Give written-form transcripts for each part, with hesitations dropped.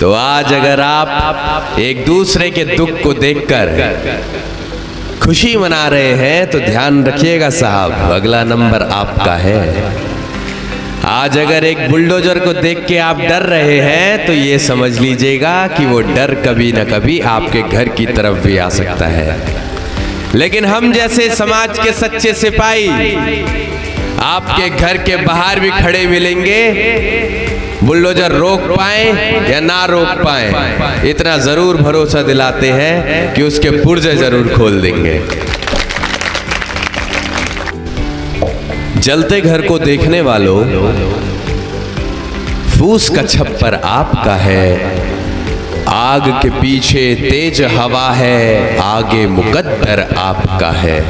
तो आज अगर आप एक दूसरे के दुख को देखकर खुशी मना रहे हैं तो ध्यान रखिएगा साहब, अगला नंबर आपका है। आज अगर एक बुलडोजर को देख के आप डर रहे हैं तो ये समझ लीजिएगा कि वो डर कभी ना कभी आपके घर की तरफ भी आ सकता है। लेकिन हम जैसे समाज के सच्चे सिपाही आपके घर के बाहर भी खड़े मिलेंगे, बुलडोजर रोक पाए या ना रोक पाए, इतना जरूर भरोसा दिलाते हैं कि उसके पुर्जे जरूर खोल देंगे। जलते घर को देखने वालों, फूस का छप्पर आपका है, आग के पीछे तेज हवा है, आगे मुकद्दर आपका है।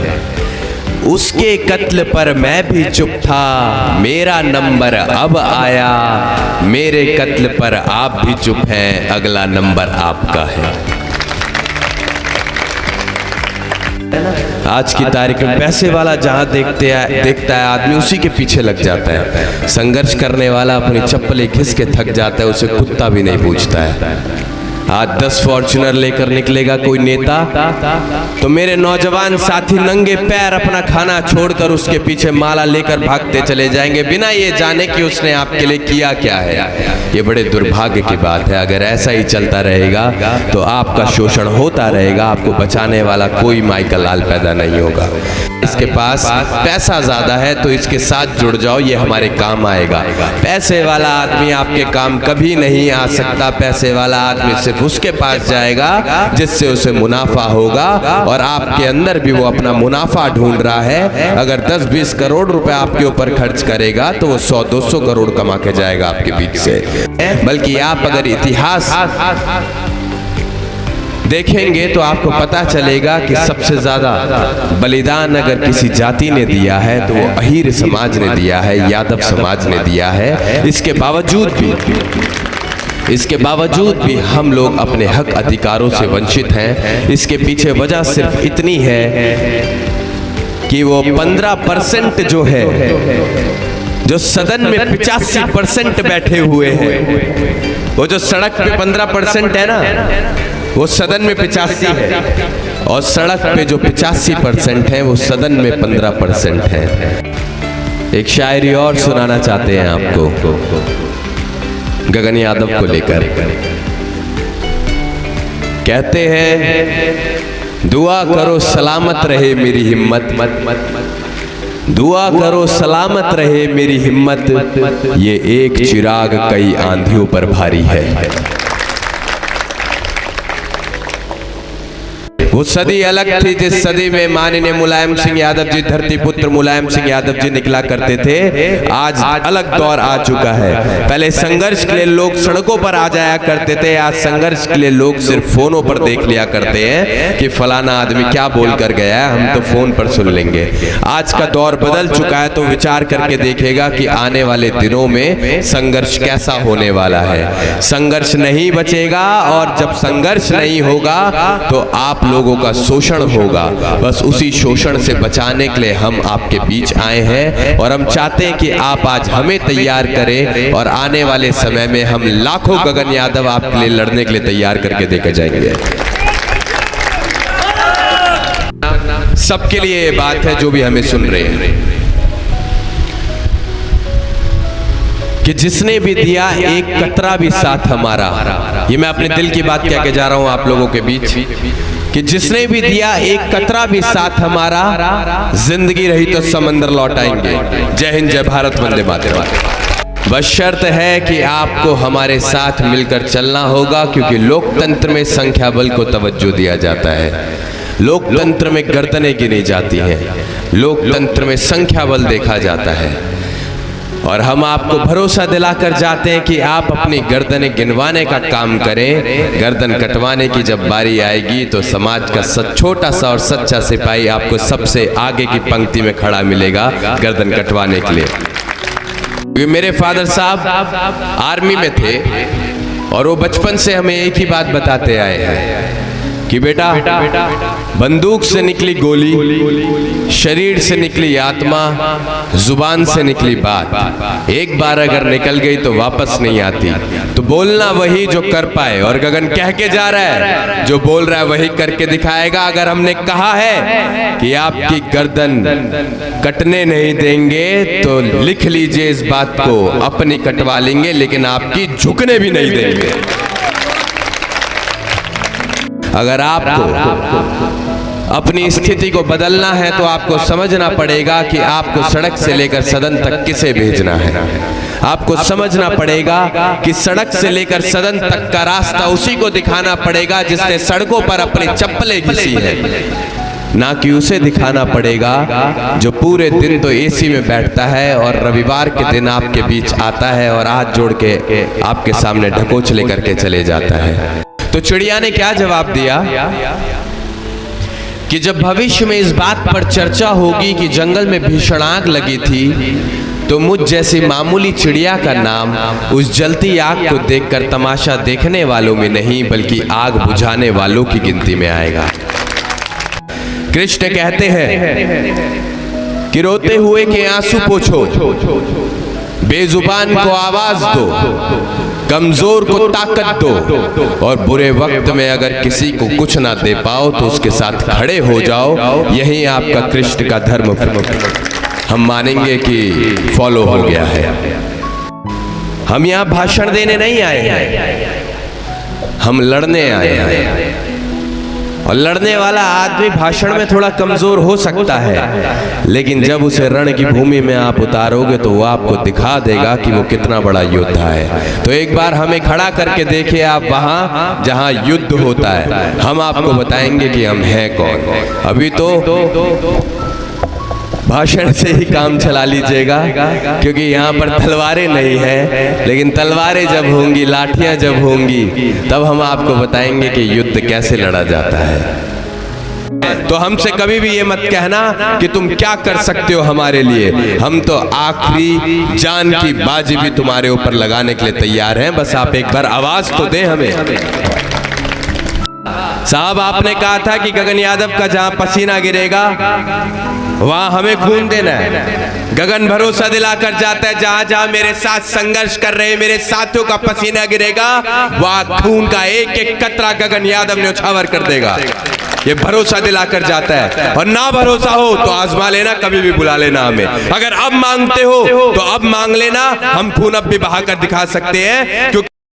उसके कत्ल पर मैं भी चुप था, मेरा नंबर अब आया, मेरे कत्ल पर आप भी चुप हैं, अगला नंबर आपका है। आज की तारीख में पैसे वाला जहां देखता है आदमी उसी के पीछे लग जाता है। संघर्ष करने वाला अपनी चप्पलें घिस के थक जाता है, उसे कुत्ता भी नहीं पूछता है। आज 10 फॉर्च्यूनर लेकर निकलेगा कोई नेता तो मेरे नौजवान साथी नंगे पैर अपना खाना छोड़कर उसके पीछे माला लेकर भागते चले जाएंगे, बिना ये जाने कि उसने आपके लिए किया क्या है। ये बड़े दुर्भाग्य की बात है। अगर ऐसा ही चलता रहेगा तो आपका शोषण होता रहेगा, आपको बचाने वाला कोई माइकल लाल पैदा नहीं होगा। इसके पास पैसा ज्यादा है तो इसके साथ जुड़ जाओ, ये हमारे काम आएगा। पैसे वाला आदमी आपके काम कभी नहीं आ सकता। पैसे वाला आदमी सिर्फ उसके पास जाएगा जिससे उसे मुनाफा होगा, और आपके अंदर भी वो अपना मुनाफा ढूंढ रहा है। अगर 10-20 करोड़ रुपए आपके ऊपर खर्च करेगा तो वो 100-200 करोड़ कमा के जाएगा आपके बीच से। बल्कि आप अगर इतिहास देखेंगे तो आपको पता चलेगा कि सबसे ज्यादा बलिदान अगर किसी जाति ने दिया है तो वो अहीर समाज ने दिया है, यादव समाज ने दिया है। इसके बावजूद भी हम लोग अपने हक अधिकारों से वंचित हैं। इसके पीछे वजह सिर्फ इतनी है कि वो 15% जो है, जो सदन में 85% बैठे हुए हैं, वो जो सड़क पे 15% है ना, वो सदन में 85 है, और सड़क पे जो 85% है वो सदन में 15% है। एक शायरी और सुनाना चाहते हैं आपको गगन यादव को लेकर। कहते हैं दुआ करो सलामत रहे मेरी हिम्मत, दुआ करो सलामत रहे मेरी हिम्मत, ये एक चिराग कई आंधियों पर भारी है। वो सदी अलग थी जिस सदी में माननीय मुलायम सिंह यादव जी, धरती पुत्र मुलायम सिंह यादव जी निकला करते थे। आज अलग दौर आ चुका है। पहले संघर्ष के लिए लोग सड़कों पर आ जाया करते थे, आज संघर्ष के लिए लोग सिर्फ फोनों पर देख लिया करते हैं कि फलाना आदमी क्या बोल कर गया है, हम तो फोन पर सुन लेंगे। आज का दौर बदल चुका है, तो विचार करके देखेगा कि आने वाले दिनों में संघर्ष कैसा होने वाला है। संघर्ष नहीं बचेगा, और जब संघर्ष नहीं होगा तो आप लोगों का शोषण होगा। बस उसी शोषण से बचाने के लिए हम आपके बीच आए हैं, और हम चाहते हैं कि आप आज हमें तैयार करें, और आने वाले समय में हम लाखों गगन यादव आपके लिए लड़ने के लिए तैयार करके देकर जाएंगे। सबके लिए ये बात है जो भी हमें सुन रहे हैं कि जिसने भी दिया एक कतरा भी साथ हमारा, ये मैं अपने दिल की बात कह के जा रहा हूं आप लोगों के बीच, कि जिसने भी दिया एक कतरा भी साथ हमारा, जिंदगी रही तो समंदर लौट आएंगे। जय हिंद, जय भारत, वंदे मातरम। बस शर्त है कि आपको हमारे साथ मिलकर चलना होगा, क्योंकि लोकतंत्र में संख्या बल को तवज्जो दिया जाता है। लोकतंत्र में गर्दनें गिनी जाती हैं, लोकतंत्र में संख्या बल देखा जाता है। और हम आपको भरोसा दिलाकर जाते हैं कि आप अपनी गर्दनें गिनवाने का काम करें। गर्दन कटवाने की जब बारी आएगी तो समाज का छोटा सा और सच्चा सिपाही आपको सबसे आगे की पंक्ति में खड़ा मिलेगा गर्दन कटवाने के लिए। मेरे फादर साहब आर्मी में थे, और वो बचपन से हमें एक ही बात बताते आए हैं कि बेटा बंदूक से निकली गोली, शरीर से निकली आत्मा, जुबान से निकली बात, एक बार अगर निकल गई तो वापस नहीं आती। तो बोलना वही जो कर पाए, और गगन कह के जा रहा है जो बोल रहा है वही करके दिखाएगा। अगर हमने कहा है कि आपकी गर्दन कटने नहीं देंगे तो लिख लीजिए इस बात को, अपनी कटवा लेंगे लेकिन आपकी झुकने भी नहीं देंगे। अगर आपको अपनी स्थिति को बदलना है तो आपको समझना पड़ेगा कि आपको सड़क से लेकर सदन तक किसे भेजना है। आपको समझना पड़ेगा कि सड़क से लेकर सदन तक का रास्ता उसी को दिखाना पड़ेगा जिसने सड़कों पर अपनी चप्पलें घिसी है, ना कि उसे दिखाना पड़ेगा जो पूरे दिन तो एसी में बैठता है और रविवार के दिन आपके बीच आता है और हाथ जोड़ के आपके सामने ढकोच लेकर के चले जाता है। तो चिड़िया ने क्या जवाब दिया कि जब भविष्य में इस बात पर चर्चा होगी कि जंगल में भीषण आग लगी थी तो मुझ जैसी मामूली चिड़िया का नाम उस जलती आग को देखकर तमाशा देखने वालों में नहीं बल्कि आग बुझाने वालों की गिनती में आएगा। कृष्ण कहते हैं कि रोते हुए के आंसू पोंछो, बेजुबान को आवाज दो, कमजोर को ताकत दो, और बुरे वक्त में अगर किसी को कुछ ना दे पाओ तो उसके साथ खड़े हो जाओ। यही आपका कृष्ण का धर्म हम मानेंगे कि फॉलो हो गया है। हम यहाँ भाषण देने नहीं आए हैं, हम लड़ने आए हैं। और लड़ने वाला आदमी भाषण में थोड़ा कमजोर हो सकता है, लेकिन जब उसे रण की भूमि में आप उतारोगे तो वो आपको दिखा देगा कि वो कितना बड़ा योद्धा है। तो एक बार हमें खड़ा करके देखिए आप वहां जहां युद्ध होता है, हम आपको बताएंगे कि हम हैं कौन। अभी तो भाषण से ही काम चला लीजिएगा क्योंकि यहाँ पर तलवारें नहीं हैं, लेकिन तलवारें जब होंगी, लाठियाँ जब होंगी, तब हम आपको बताएंगे कि युद्ध कैसे लड़ा जाता है। तो हमसे कभी भी ये मत कहना कि तुम क्या कर सकते हो हमारे लिए, हम तो आखिरी जान की बाजी भी तुम्हारे ऊपर लगाने के लिए तैयार हैं। बस आप एक बार आवाज तो दें हमें। साहब आपने कहा था कि गगन यादव का जहां पसीना गिरेगा वहां हमें खून देना है। गगन भरोसा दिलाकर जाता है जहां जहां मेरे साथ संघर्ष कर रहे मेरे साथियों का पसीना गिरेगा वहां खून का एक एक कतरा गगन यादव न्यौछावर कर देगा। ये भरोसा दिलाकर जाता है। और ना भरोसा हो तो आजमा लेना, कभी भी बुला लेना हमें। अगर अब मांगते हो तो अब मांग लेना, हम खून अब भी बहाकर दिखा सकते हैं क्योंकि